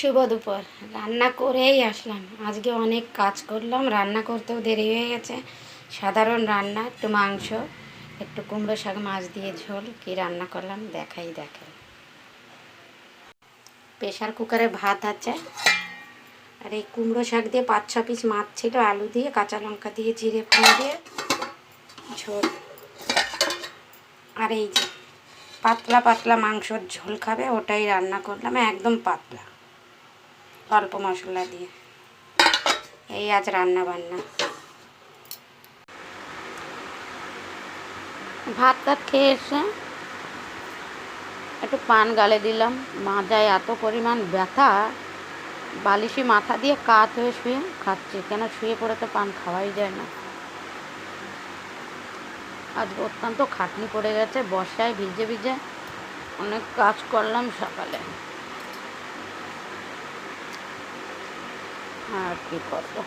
শুভ দুপুর। রান্না করেই আসলাম। আজকে অনেক কাজ করলাম, রান্না করতেও দেরি হয়ে গেছে। সাধারণ রান্না, একটু মাংস, একটু কুমড়ো শাক মাছ দিয়ে ঝোল। কি রান্না করলাম দেখেন। প্রেশার কুকারে ভাত আছে, আর এই কুমড়ো শাক দিয়ে 5-6 পিস মাছ ছিল, আলু দিয়ে কাঁচা লঙ্কা দিয়ে জিরে ফোড়ন দিয়ে ঝোল। আর এই যে পাতলা পাতলা মাংসর ঝোল খাবে, ওটাই রান্না করলাম, একদম পাতলা, অল্প মশলা দিয়ে। এই আজ রান্না বান্না। ভাত টাত খেয়ে এসে একটু পান গালে দিলাম। মাজায় এত পরিমাণ ব্যথা, বালিশি মাথা দিয়ে কাত হয়ে শুয়ে খাচ্ছি, কেন শুয়ে পড়ে তো পান খাওয়াই যায় না। আজ অত্যন্ত খাটনি পড়ে গেছে, বর্ষায় ভিজে ভিজে অনেক কাজ করলাম সকালে, আর কি করবো।